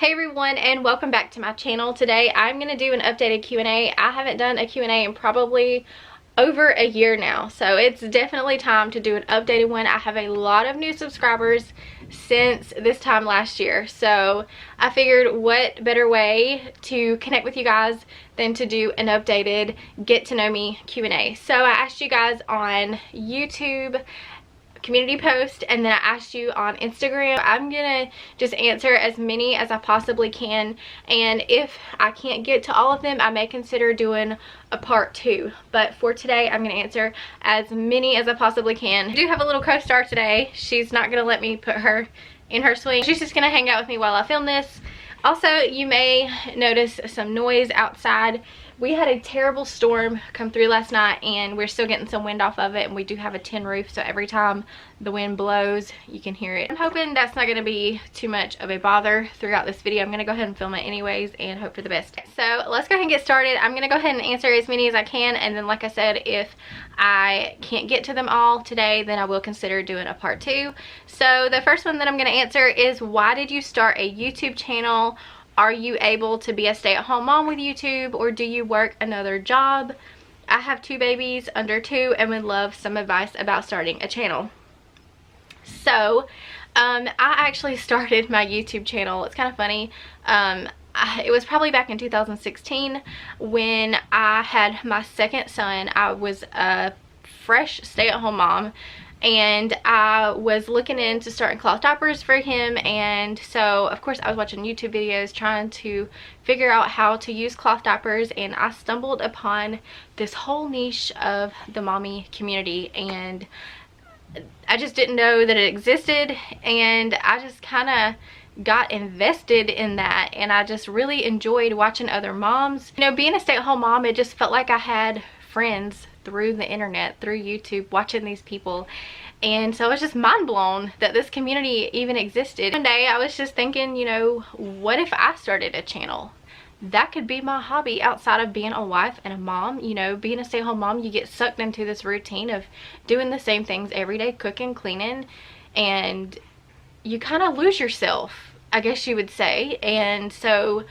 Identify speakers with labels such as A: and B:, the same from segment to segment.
A: Hey everyone, and welcome back to my channel. Today I'm going to do an updated Q&A. I haven't done a Q&A in probably over a year now, so it's definitely time to do an updated one. I have a lot of new subscribers since this time last year, so I figured what better way to connect with you guys than to do an updated get to know me Q&A. So I asked you guys on YouTube community post, and then I asked you on Instagram. I'm gonna just answer as many as I possibly can, and if I can't get to all of them, I may consider doing a part 2, but for today I'm gonna answer as many as I possibly can. I do have a little co-star today. She's not gonna let me put her in her swing. She's just gonna hang out with me while I film this. Also, you may notice some noise outside. We had a terrible storm come through last night, and we're still getting some wind off of it, and we do have a tin roof, so every time the wind blows you can hear it. I'm hoping that's not going to be too much of a bother throughout this video. I'm going to go ahead and film it anyways and hope for the best. So let's go ahead and get started. I'm going to go ahead and answer as many as I can, and then like I said, if I can't get to them all today, then I will consider doing a part 2. So the first one that I'm going to answer is, why did you start a YouTube channel? Are you able to be a stay-at-home mom with YouTube, or do you work another job? I have 2 babies under 2 and would love some advice about starting a channel. So I actually started my YouTube channel. It's kind of funny. It was probably back in 2016 when I had my second son. I was a fresh stay-at-home mom, and I was looking into starting cloth diapers for him, and so of course I was watching YouTube videos trying to figure out how to use cloth diapers, and I stumbled upon this whole niche of the mommy community, and I just didn't know that it existed, and I just kind of got invested in that, and I just really enjoyed watching other moms. You know, being a stay-at-home mom, it just felt like I had friends through the internet, through YouTube, watching these people, and so I was just mind blown that this community even existed. One day I was just thinking, you know, what if I started a channel? That could be my hobby outside of being a wife and a mom. You know, being a stay-at-home mom, you get sucked into this routine of doing the same things every day, cooking, cleaning, and you kind of lose yourself, I guess you would say. And so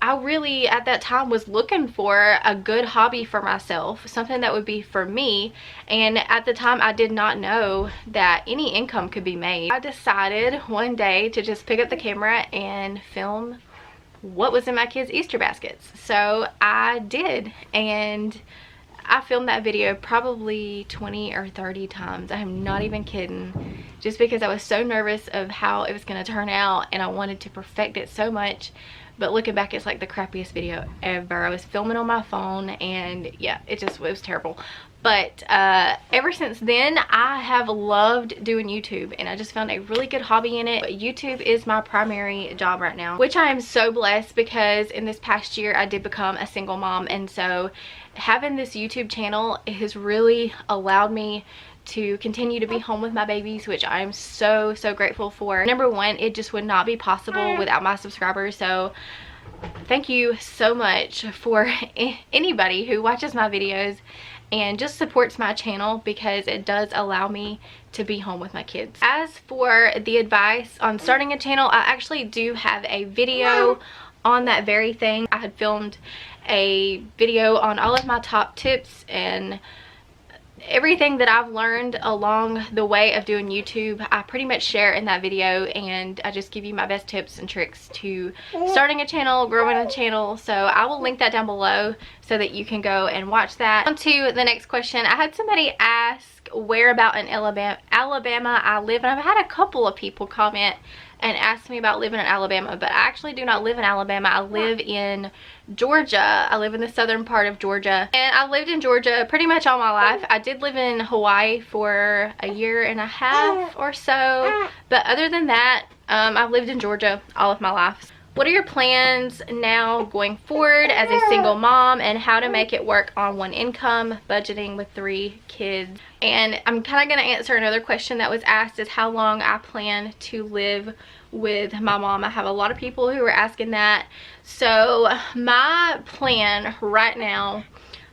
A: I really at that time was looking for a good hobby for myself, something that would be for me, and at the time I did not know that any income could be made. I decided one day to just pick up the camera and film what was in my kids' Easter baskets. So I did, and I filmed that video probably 20 or 30 times. I am not even kidding, just because I was so nervous of how it was going to turn out, and I wanted to perfect it so much. But looking back, it's like the crappiest video ever. I was filming on my phone, and yeah, it was terrible. But ever since then, I have loved doing YouTube, and I just found a really good hobby in it. But YouTube is my primary job right now, which I am so blessed, because in this past year I did become a single mom, and so having this YouTube channel, it has really allowed me to continue to be home with my babies, which I am so grateful for. Number one, it just would not be possible without my subscribers, so thank you so much for anybody who watches my videos and just supports my channel, because it does allow me to be home with my kids. As for the advice on starting a channel, I actually do have a video on that very thing. I had filmed a video on all of my top tips and everything that I've learned along the way of doing YouTube. I pretty much share in that video, and I just give you my best tips and tricks to starting a channel, growing a channel. So I will link that down below so that you can go and watch that. On to the next question. I had somebody ask where about in Alabama I live, and I've had a couple of people comment and ask me about living in Alabama, but I actually do not live in Alabama. I live in Georgia. I live in the southern part of Georgia, and I lived in Georgia pretty much all my life. I did live in Hawaii for a year and a half or so, but other than that, I've lived in Georgia all of my life. What are your plans now going forward as a single mom, and how to make it work on one income, budgeting with 3 kids? And I'm kind of going to answer another question that was asked, is how long I plan to live with my mom. I have a lot of people who are asking that. So my plan right now,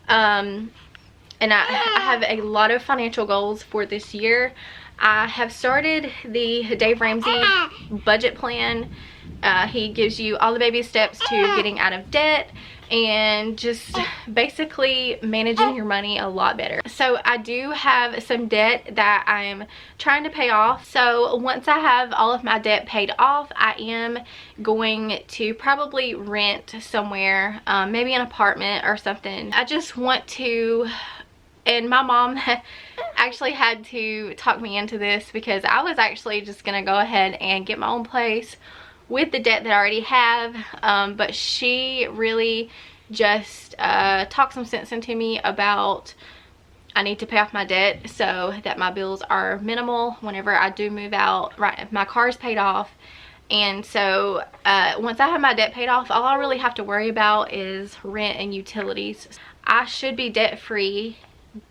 A: and I have a lot of financial goals for this year. I have started the Dave Ramsey budget plan He gives you all the baby steps to getting out of debt and just basically managing your money a lot better. So I do have some debt that I'm trying to pay off. So once I have all of my debt paid off, I am going to probably rent somewhere, maybe an apartment or something. I just want to, and my mom actually had to talk me into this because I was actually just gonna go ahead and get my own place with the debt that I already have, but she really just talked some sense into me about I need to pay off my debt so that my bills are minimal whenever I do move out. Right, my car is paid off, and so once I have my debt paid off, all I really have to worry about is rent and utilities. I should be debt free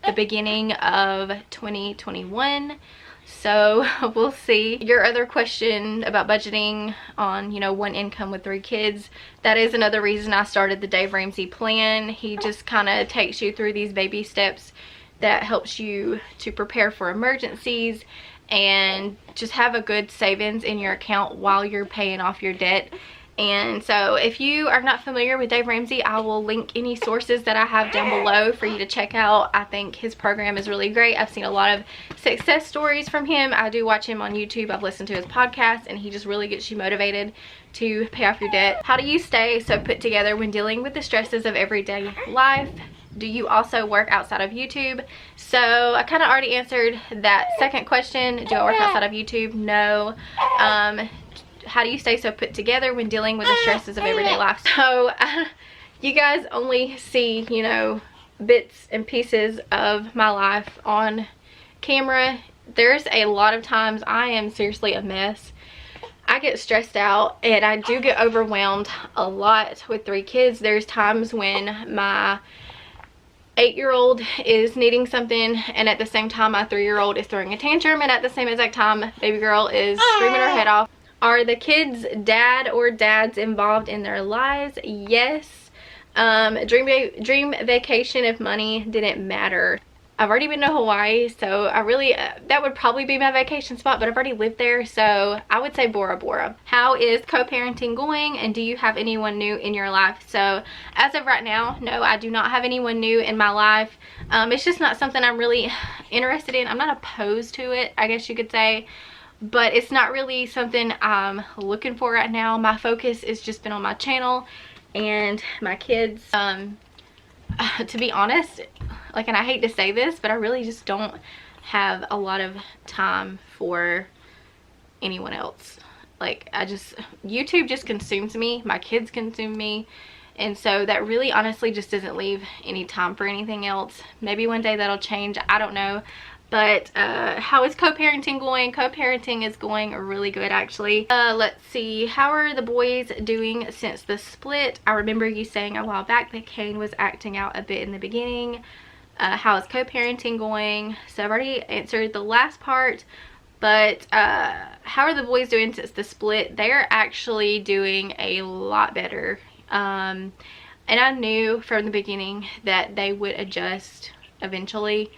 A: the beginning of 2021. So we'll see. Your other question about budgeting on, you know, one income with 3 kids, that is another reason I started the Dave Ramsey plan. He just kind of takes you through these baby steps that helps you to prepare for emergencies and just have a good savings in your account while you're paying off your debt. And so if you are not familiar with Dave Ramsey, I will link any sources that I have down below for you to check out. I think his program is really great. I've seen a lot of success stories from him. I do watch him on YouTube. I've listened to his podcast, and he just really gets you motivated to pay off your debt. How do you stay so put together when dealing with the stresses of everyday life? Do you also work outside of YouTube? So I kind of already answered that second question. Do I work outside of YouTube? No. How do you stay so put together when dealing with the stresses of everyday life? So you guys only see, you know, bits and pieces of my life on camera. There's a lot of times I am seriously a mess. I get stressed out and I do get overwhelmed a lot with 3 kids. There's times when my 8-year-old is needing something, and at the same time my 3-year-old is throwing a tantrum, and at the same exact time baby girl is screaming her head off. Are the kids' dad or dads involved in their lives? Yes. Dream vacation if money didn't matter. I've already been to Hawaii, so I really, that would probably be my vacation spot, but I've already lived there, so I would say Bora Bora. How is co-parenting going, and do you have anyone new in your life? So as of right now, no, I do not have anyone new in my life. It's just not something I'm really interested in. I'm not opposed to it, I guess you could say, but it's not really something I'm looking for right now. My focus has just been on my channel and my kids. To be honest, like, and I hate to say this, but I really just don't have a lot of time for anyone else. Like, YouTube just consumes me, my kids consume me, and so that really honestly just doesn't leave any time for anything else. Maybe one day that'll change, I don't know. But how is co-parenting going? Co-parenting is going really good, actually. Let's see. How are the boys doing since the split? I remember you saying a while back that Kane was acting out a bit in the beginning. How is co-parenting going? So I've already answered the last part. But how are the boys doing since the split? They're actually doing a lot better. And I knew from the beginning that they would adjust eventually.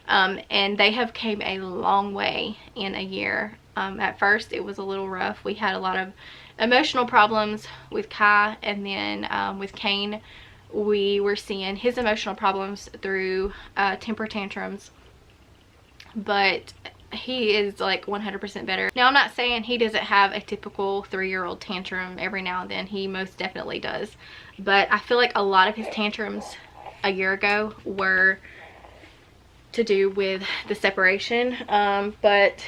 A: And they have came a long way in a year. At first it was a little rough. We had a lot of emotional problems with Kai, and then with Kane we were seeing his emotional problems through temper tantrums, but he is like 100% better. Now I'm not saying he doesn't have a typical 3-year-old tantrum every now and then. He most definitely does, but I feel like a lot of his tantrums a year ago were to do with the separation, but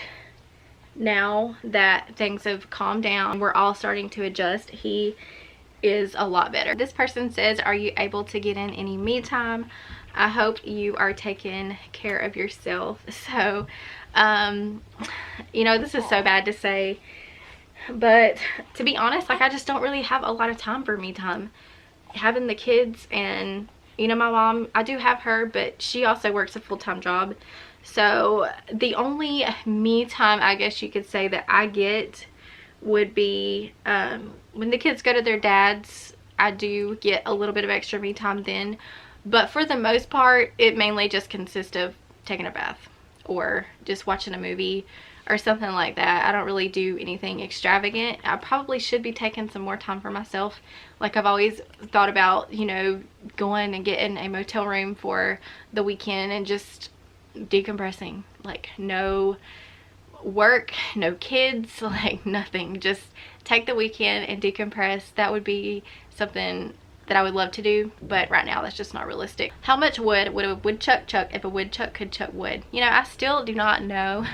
A: now that things have calmed down, we're all starting to adjust. He is a lot better. This person says, are you able to get in any me time? I hope you are taking care of yourself. So you know, this is so bad to say, but to be honest, like, I just don't really have a lot of time for me time. Having the kids, and you know, my mom, I do have her, but she also works a full-time job. So the only me time, I guess you could say, that I get would be when the kids go to their dad's. I do get a little bit of extra me time then, but for the most part it mainly just consists of taking a bath or just watching a movie or something like that. I don't really do anything extravagant. I probably should be taking some more time for myself. Like I've always thought about, you know, going and getting a motel room for the weekend and just decompressing. Like no work, no kids, like nothing. Just take the weekend and decompress. That would be something that I would love to do, but right now that's just not realistic. How much wood would a woodchuck chuck if a woodchuck could chuck wood? You know, I still do not know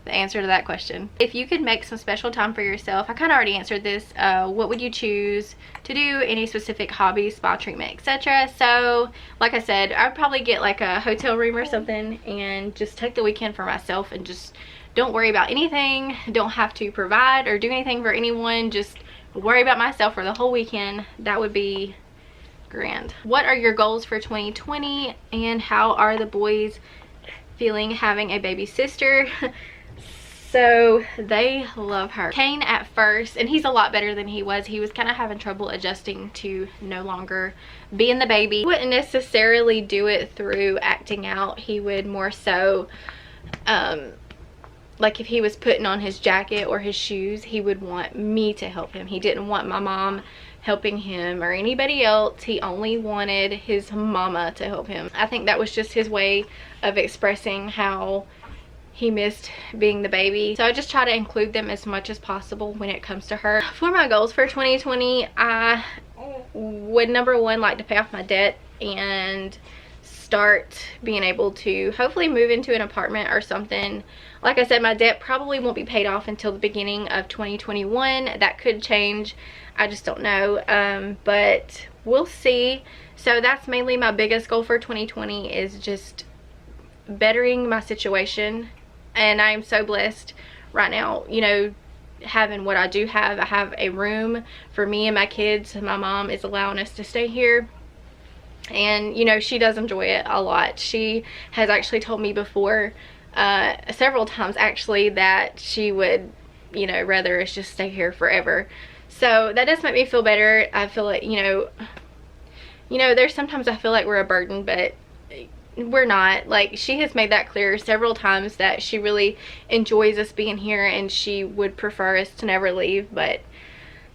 A: the answer to that question. If you could make some special time for yourself, I kind of already answered this, what would you choose to do? Any specific hobbies, spa treatment, etc.? So like I said, I'd probably get like a hotel room or something and just take the weekend for myself and just don't worry about anything. Don't have to provide or do anything for anyone. Just worry about myself for the whole weekend. That would be grand. What are your goals for 2020 and how are the boys feeling having a baby sister? So they love her. Kane at first, and he's a lot better than he was kind of having trouble adjusting to no longer being the baby. He wouldn't necessarily do it through acting out. He would more so like if he was putting on his jacket or his shoes, he would want me to help him. He didn't want my mom helping him or anybody else. He only wanted his mama to help him. I think that was just his way of expressing how he missed being the baby. So I just try to include them as much as possible when it comes to her. For my goals for 2020, I would number one like to pay off my debt and start being able to hopefully move into an apartment or something. Like I said, my debt probably won't be paid off until the beginning of 2021. That could change. I just don't know, but we'll see. So that's mainly my biggest goal for 2020 is just bettering my situation. And I'm so blessed right now, you know, having what I do have. I have a room for me and my kids. My mom is allowing us to stay here. And, you know, she does enjoy it a lot. She has actually told me before, several times actually, that she would, you know, rather us just stay here forever. So that does make me feel better. I feel like, you know, there's sometimes I feel like we're a burden, but we're not. Like, she has made that clear several times that she really enjoys us being here and she would prefer us to never leave, but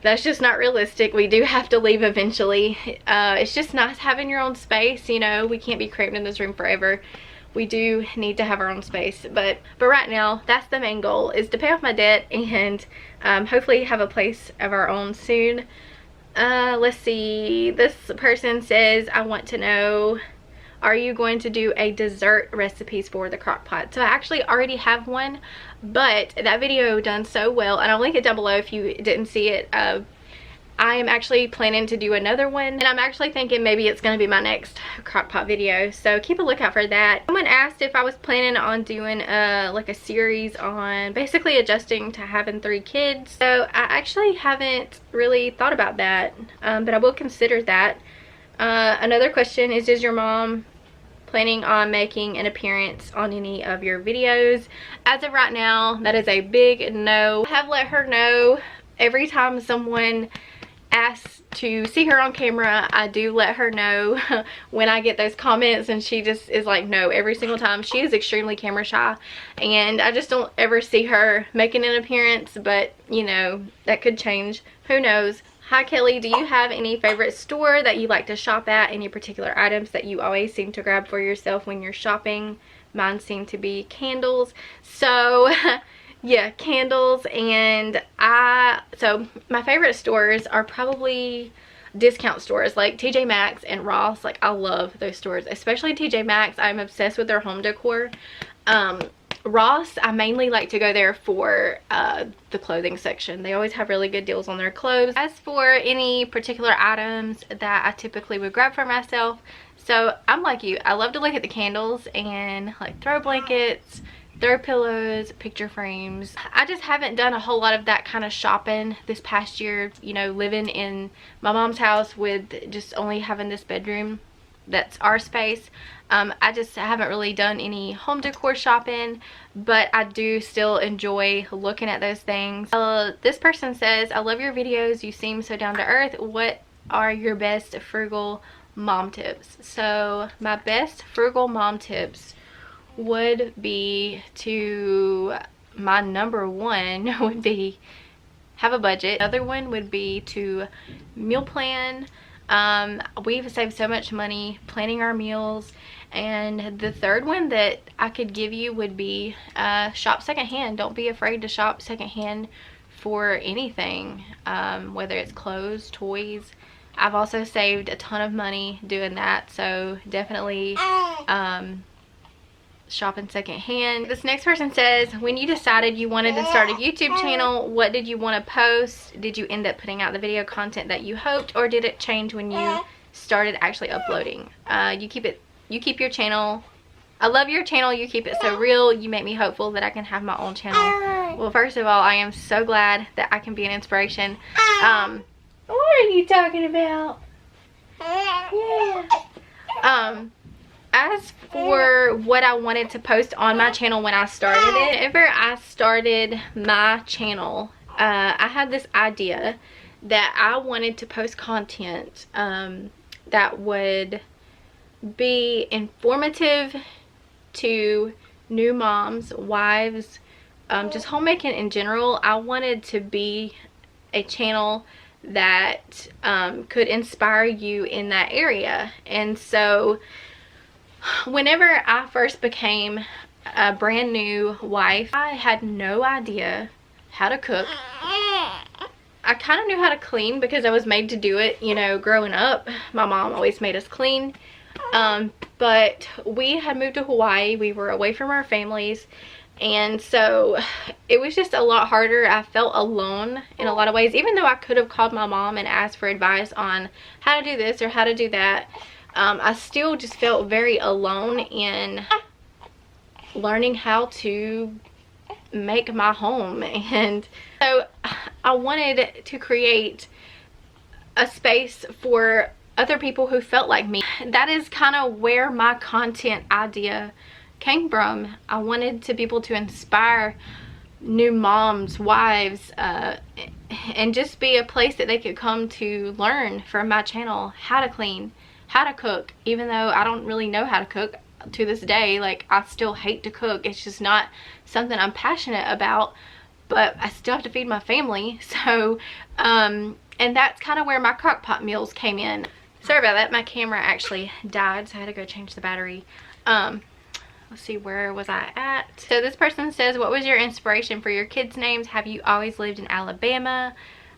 A: that's just not realistic. We do have to leave eventually. It's just nice having your own space, you know. We can't be cramped in this room forever. We do need to have our own space, but right now that's the main goal, is to pay off my debt and hopefully have a place of our own soon. Let's see, this person says, I want to know, are you going to do a dessert recipes for the crock pot? So I actually already have one, but that video done so well, and I'll link it down below if you didn't see it. I am actually planning to do another one, and I'm actually thinking maybe it's going to be my next crock pot video, so keep a lookout for that. Someone asked if I was planning on doing like a series on basically adjusting to having 3 kids. So I actually haven't really thought about that, but I will consider that. Another question is your mom planning on making an appearance on any of your videos? As of right now, that is a big no. I have let her know every time someone asks to see her on camera. I do let her know when I get those comments, and she just is like no every single time. She is extremely camera shy, and I just don't ever see her making an appearance, but you know, that could change. Who knows? Hi Kelly, do you have any favorite store that you like to shop at? Any particular items that you always seem to grab for yourself when you're shopping? Mine seem to be candles. So yeah, candles. And so my favorite stores are probably discount stores like TJ Maxx and Ross. Like, I love those stores, especially TJ Maxx. I'm obsessed with their home decor. Ross, I mainly like to go there for the clothing section. They always have really good deals on their clothes. As for any particular items that I typically would grab for myself, so I'm like you, I love to look at the candles and like throw blankets, throw pillows, picture frames. I just haven't done a whole lot of that kind of shopping this past year, you know, living in my mom's house with just only having this bedroom that's our space. I just haven't really done any home decor shopping, but I do still enjoy looking at those things. This person says, I love your videos, you seem so down to earth. What are your best frugal mom tips? So my best frugal mom tips would be to, my number one would be have a budget. Another one would be to meal plan. We've saved so much money planning our meals. And the third one that I could give you would be shop secondhand. Don't be afraid to shop secondhand for anything, whether it's clothes, toys. I've also saved a ton of money doing that, so definitely shopping secondhand. This next person says, when you decided you wanted to start a YouTube channel, what did you want to post? Did you end up putting out the video content that you hoped, or did it change when you started actually uploading? You keep your channel. I love your channel. You keep it so real. You make me hopeful that I can have my own channel. Well, first of all, I am so glad that I can be an inspiration. What are you talking about? Yeah. As for what I wanted to post on my channel when I started it, whenever I started my channel, I had this idea that I wanted to post content that would be informative to new moms, wives, just homemaking in general. I wanted to be a channel that could inspire you in that area. And so whenever I first became a brand new wife, I had no idea how to cook. I kind of knew how to clean because I was made to do it, you know, growing up. My mom always made us clean. But we had moved to Hawaii. We were away from our families. And so it was just a lot harder. I felt alone in a lot of ways. Even though I could have called my mom and asked for advice on how to do this or how to do that, I still just felt very alone in learning how to make my home. And so I wanted to create a space for other people who felt like me. That is kind of where my content idea came from. I wanted to be able to inspire new moms, wives, and just be a place that they could come to learn from my channel how to clean, how to cook. Even though I don't really know how to cook to this day, like, I still hate to cook. It's just not something I'm passionate about, but I still have to feed my family. So and that's kind of where my crock pot meals came in. Sorry about that, my camera actually died, so I had to go change the battery. Let's see, where was I at? So this person says, what was your inspiration for your kids' names? Have you always lived in Alabama?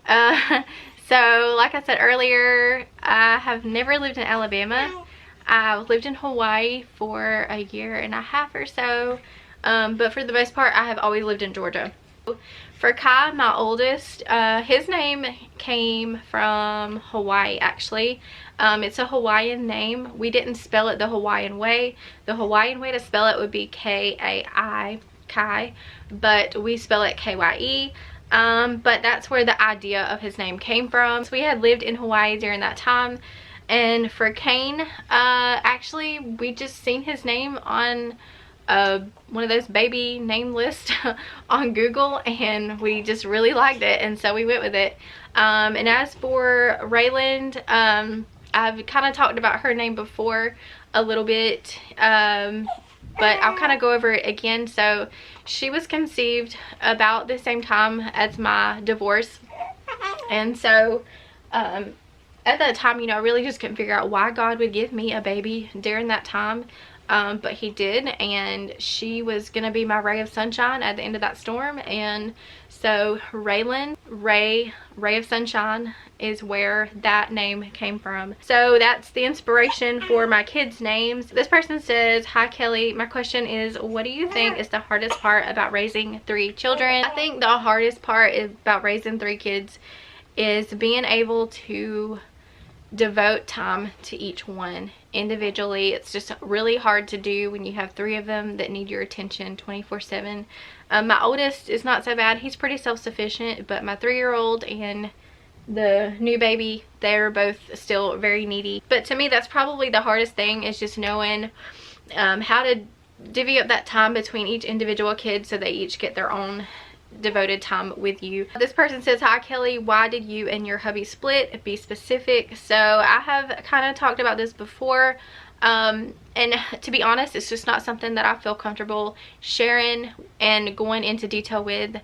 A: So like I said earlier, I have never lived in Alabama. I lived in Hawaii for a year and a half or so, but for the most part I have always lived in Georgia. For Kai, my oldest, his name came from Hawaii actually. It's a Hawaiian name. We didn't spell it the Hawaiian way. The Hawaiian way to spell it would be K-A-I, Kai, but we spell it K-Y-E. But that's where the idea of his name came from. So we had lived in Hawaii during that time. And for Kane, actually we just seen his name on one of those baby name lists on Google, and we just really liked it, and so we went with it. And as for Rayland, I've kind of talked about her name before a little bit, but I'll kind of go over it again. So she was conceived about the same time as my divorce, and so at that time, you know, I really just couldn't figure out why God would give me a baby during that time. But he did, and she was gonna be my ray of sunshine at the end of that storm. And so Raylan, ray of sunshine, is where that name came from. So that's the inspiration for my kids' names. This person says, hi Kelly, my question is, what do you think is the hardest part about raising 3 children? I think the hardest part about raising 3 kids is being able to devote time to each one individually. It's just really hard to do when you have 3 of them that need your attention 24/7. My oldest is not so bad. He's pretty self-sufficient, but my 3-year-old and the new baby, they're both still very needy. But to me, that's probably the hardest thing, is just knowing how to divvy up that time between each individual kid so they each get their own devoted time with you. This person says, hi Kelly, why did you and your hubby split? Be specific. So I have kind of talked about this before. And to be honest, it's just not something that I feel comfortable sharing and going into detail with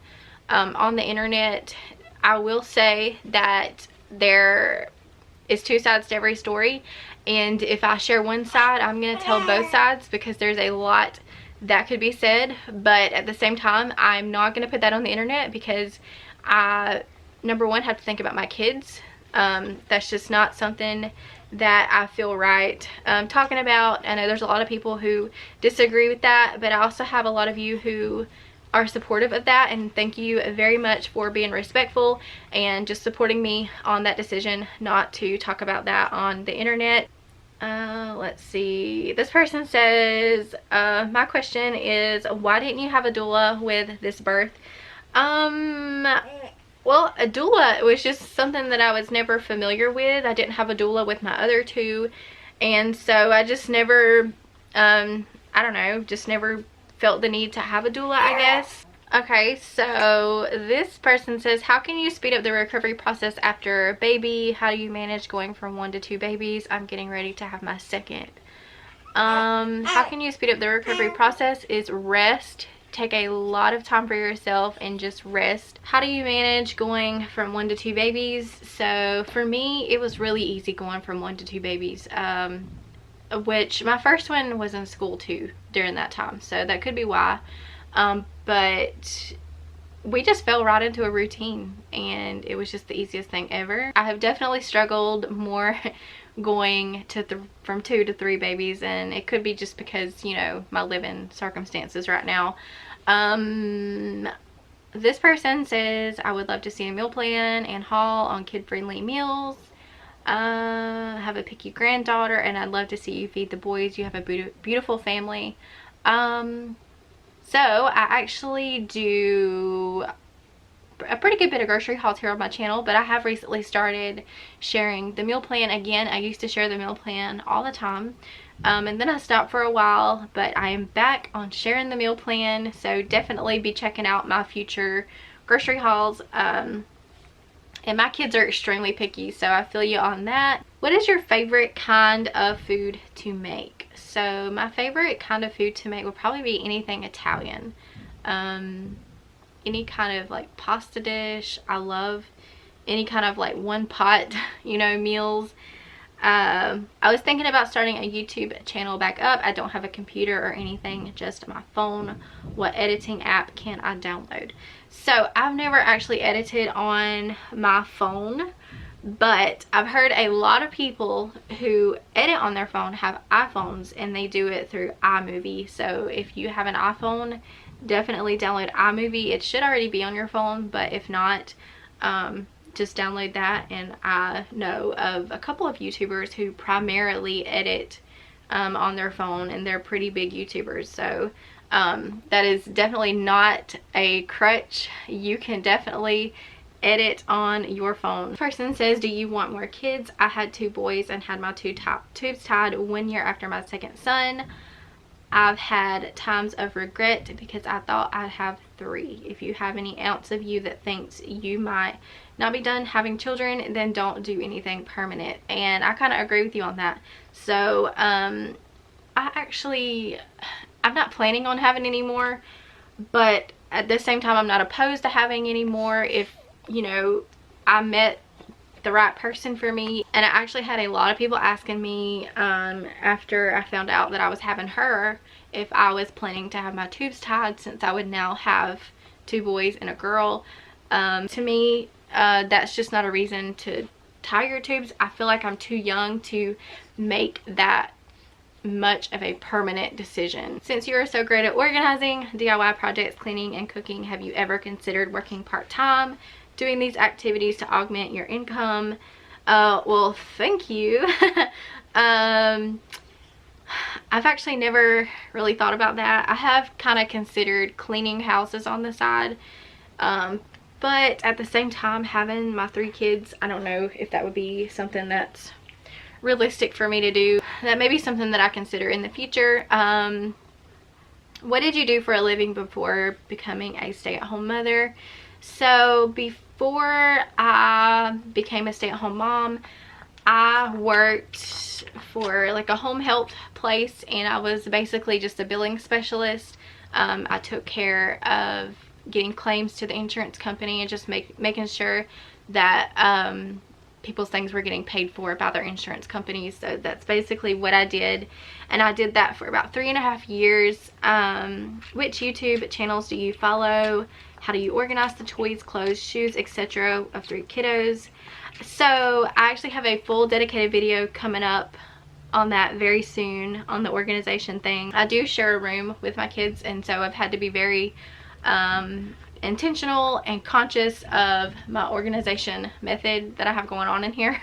A: on the internet. I will say that there is two sides to every story, and if I share one side, I'm going to tell both sides because there's a lot that could be said. But at the same time, I'm not going to put that on the internet because I, number one, have to think about my kids. That's just not something that I feel right talking about. I know there's a lot of people who disagree with that, but I also have a lot of you who are supportive of that, and thank you very much for being respectful and just supporting me on that decision not to talk about that on the internet. Let's see, this person says, my question is, why didn't you have a doula with this birth? Well, a doula was just something that I was never familiar with. I didn't have a doula with my other two, and so I just never, I don't know, just never felt the need to have a doula, I guess. Okay, so this person says, how can you speed up the recovery process after a baby? How do you manage going from 1 to 2 babies? I'm getting ready to have my second. How can you speed up the recovery process is rest. Take a lot of time for yourself and just rest. How do you manage going from 1 to 2 babies? So for me, it was really easy going from 1 to 2 babies. Which my first one was in school too during that time, so that could be why. But we just fell right into a routine, and it was just the easiest thing ever. I have definitely struggled more going to from 2 to 3 babies, and it could be just because, you know, my living circumstances right now. This person says, I would love to see a meal plan and haul on kid-friendly meals. Have a picky granddaughter, and I'd love to see you feed the boys. You have a beautiful family. So I actually do a pretty good bit of grocery hauls here on my channel, but I have recently started sharing the meal plan again. I used to share the meal plan all the time, and then I stopped for a while, but I am back on sharing the meal plan, so definitely be checking out my future grocery hauls. And my kids are extremely picky, so I feel you on that. What is your favorite kind of food to make? So my favorite kind of food to make would probably be anything Italian. Any kind of like pasta dish. I love any kind of like one pot, you know, meals. I was thinking about starting a YouTube channel back up. I don't have a computer or anything, just my phone. What editing app can I download? So I've never actually edited on my phone, but I've heard a lot of people who edit on their phone have iPhones, and they do it through iMovie. So if you have an iPhone, definitely download iMovie. It should already be on your phone, but if not, just download that. And I know of a couple of YouTubers who primarily edit on their phone, and they're pretty big YouTubers. So that is definitely not a crutch. You can definitely edit on your phone. Person says, do you want more kids? I had 2 boys and had my tubes tied 1 year after my second son. I've had times of regret because I thought I'd have 3. If you have any ounce of you that thinks you might not be done having children, then don't do anything permanent. And I kind of agree with you on that. So I'm not planning on having any more, but at the same time, I'm not opposed to having any more if, you know, I met the right person for me. And I actually had a lot of people asking me after I found out that I was having her if I was planning to have my tubes tied, since I would now have 2 boys and a girl. To me, that's just not a reason to tie your tubes. I feel like I'm too young to make that much of a permanent decision. Since you are so great at organizing, DIY projects, cleaning, and cooking, have you ever considered working part-time, doing these activities to augment your income? Well, thank you. I've actually never really thought about that. I have kind of considered cleaning houses on the side, but at the same time, having my 3 kids, I don't know if that would be something that's realistic for me to do. That may be something that I consider in the future. What did you do for a living before becoming a stay-at-home mother? So before I became a stay-at-home mom, I worked for like a home health place, and I was basically just a billing specialist. I took care of getting claims to the insurance company and just making sure that people's things were getting paid for by their insurance companies. So that's basically what I did, and I did that for about 3.5 years. Which YouTube channels do you follow? How do you organize the toys, clothes, shoes, etc. of 3 kiddos? So I actually have a full dedicated video coming up on that very soon, on the organization thing. I do share a room with my kids, and so I've had to be very intentional and conscious of my organization method that I have going on in here.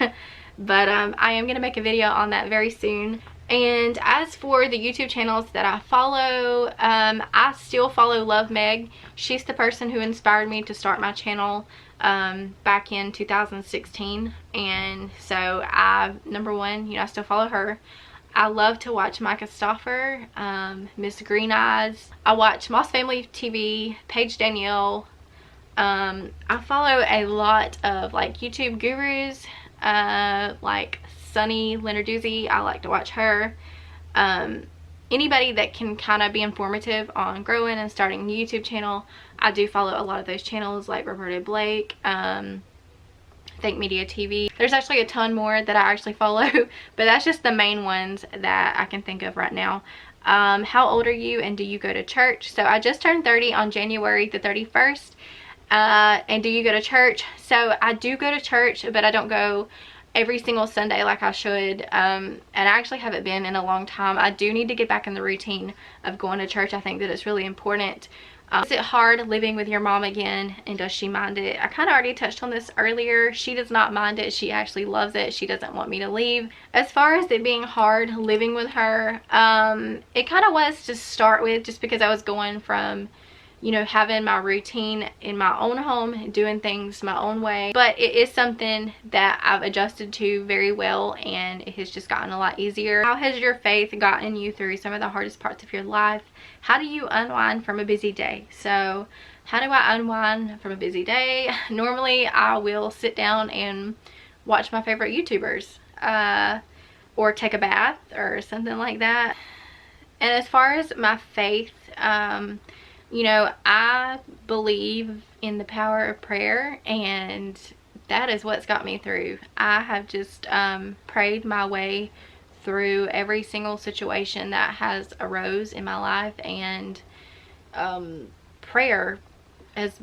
A: But I am going to make a video on that very soon. And as for the YouTube channels that I follow, I still follow Love Meg. She's the person who inspired me to start my channel back in 2016. And so number one, I still follow her. I love to watch Micah Stauffer, Miss Green Eyes. I watch Moss Family TV, Paige Danielle. I follow a lot of like YouTube gurus, like Sunny Lenarduzzi. I like to watch her. Anybody that can kind of be informative on growing and starting a YouTube channel, I do follow a lot of those channels, like Roberta Blake, Think Media TV. There's actually a ton more that I actually follow, but that's just the main ones that I can think of right now. How old are you, and do you go to church? So I just turned 30 on January the 31st. And do you go to church? So I do go to church, but I don't go every single Sunday like I should, and I actually haven't been in a long time. I do need to get back in the routine of going to church. I think that it's really important. Is it hard living with your mom again, and does she mind it? I kind of already touched on this earlier. She does not mind it. She actually loves it. She doesn't want me to leave. As far as it being hard living with her, it kind of was to start with, just because I was going from having my routine in my own home, doing things my own way. But it is something that I've adjusted to very well, and it has just gotten a lot easier. How has your faith gotten you through some of the hardest parts of your life? How do you unwind from a busy day? So how do I unwind from a busy day? Normally I will sit down and watch my favorite YouTubers, or take a bath or something like that. And as far as my faith, I believe in the power of prayer, and that is what's got me through. I have just prayed my way through every single situation that has arose in my life, and prayer has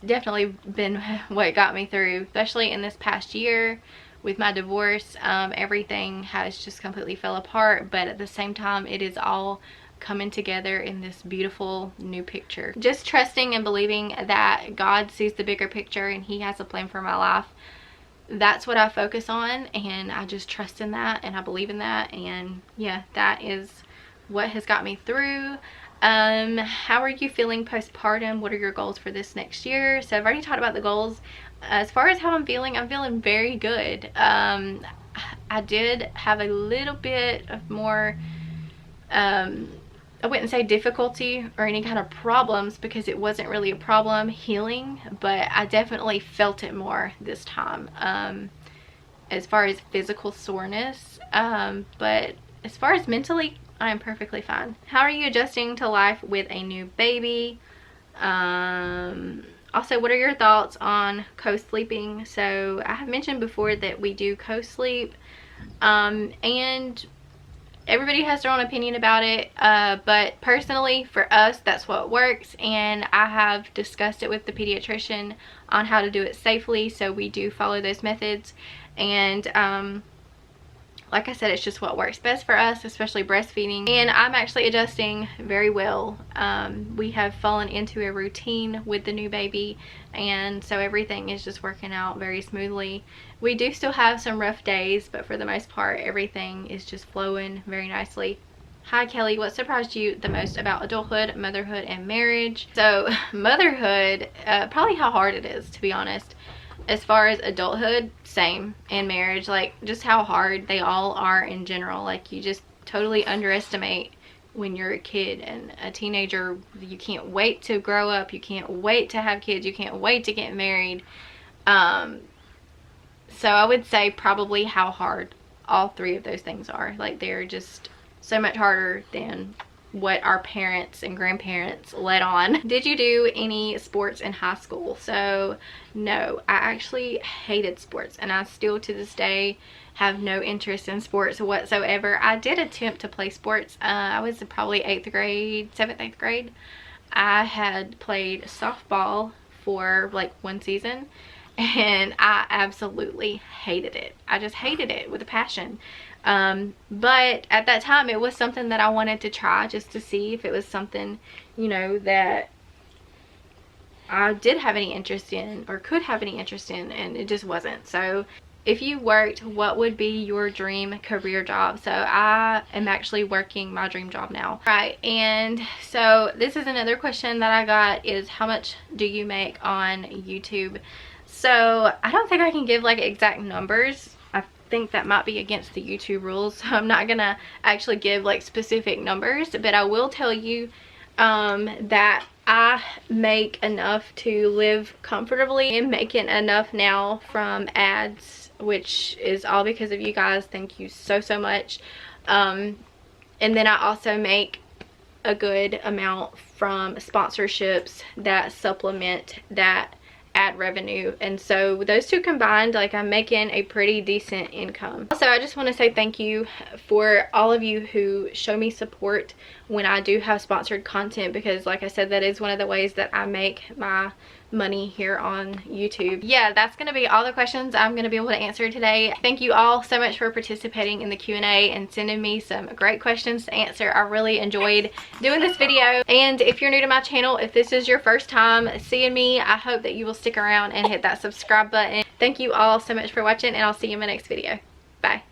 A: definitely been what got me through, especially in this past year with my divorce. Everything has just completely fell apart, but at the same time it is all coming together in this beautiful new picture. Just trusting and believing that God sees the bigger picture and he has a plan for my life. That's what I focus on, and I just trust in that, and I believe in that, and yeah, that is what has got me through. How are you feeling postpartum? What are your goals for this next year? So I've already talked about the goals. As far as how I'm feeling very good. I did have a little bit of more I wouldn't say difficulty or any kind of problems, because it wasn't really a problem healing, but I definitely felt it more this time, as far as physical soreness, but as far as mentally, I am perfectly fine. How are you adjusting to life with a new baby? Also, what are your thoughts on co-sleeping? So I have mentioned before that we do co-sleep, and everybody has their own opinion about it, but personally for us, that's what works, and I have discussed it with the pediatrician on how to do it safely, so we do follow those methods. And like I said, it's just what works best for us, especially breastfeeding, and I'm actually adjusting very well. We have fallen into a routine with the new baby, and so everything is just working out very smoothly. We do still have some rough days, but for the most part, everything is just flowing very nicely. Hi Kelly, what surprised you the most about adulthood, motherhood, and marriage? So motherhood, probably how hard it is, to be honest. As far as adulthood, same, and marriage, like just how hard they all are in general. Like you just totally underestimate when you're a kid and a teenager. You can't wait to grow up, you can't wait to have kids, you can't wait to get married. So I would say probably how hard all three of those things are. Like, they're just so much harder than what our parents and grandparents let on. Did you do any sports in high school? So no, I actually hated sports, and I still to this day have no interest in sports whatsoever. I did attempt to play sports. I was probably 8th grade, 7th, 8th grade. I had played softball for like 1 season, and I absolutely hated it. I just hated it with a passion. But at that time it was something that I wanted to try, just to see if it was something, you know, that I did have any interest in or could have any interest in, and it just wasn't. So if you worked, what would be your dream career job? So I am actually working my dream job now. Right, and so this is another question that I got, is how much do you make on YouTube? So I don't think I can give like exact numbers. I think that might be against the YouTube rules, so I'm not gonna actually give like specific numbers, but I will tell you that I make enough to live comfortably. I'm making enough now from ads, which is all because of you guys. Thank you so much. And then I also make a good amount from sponsorships that supplement that ad revenue, and so those two combined, like, I'm making a pretty decent income. Also, I just want to say thank you for all of you who show me support when I do have sponsored content, because like I said, that is one of the ways that I make my money here on YouTube. Yeah, that's gonna be all the questions I'm gonna be able to answer today. Thank you all so much for participating in the Q&A and sending me some great questions to answer. I really enjoyed doing this video. And if you're new to my channel, if this is your first time seeing me, I hope that you will stick around and hit that subscribe button. Thank you all so much for watching, and I'll see you in my next video. Bye.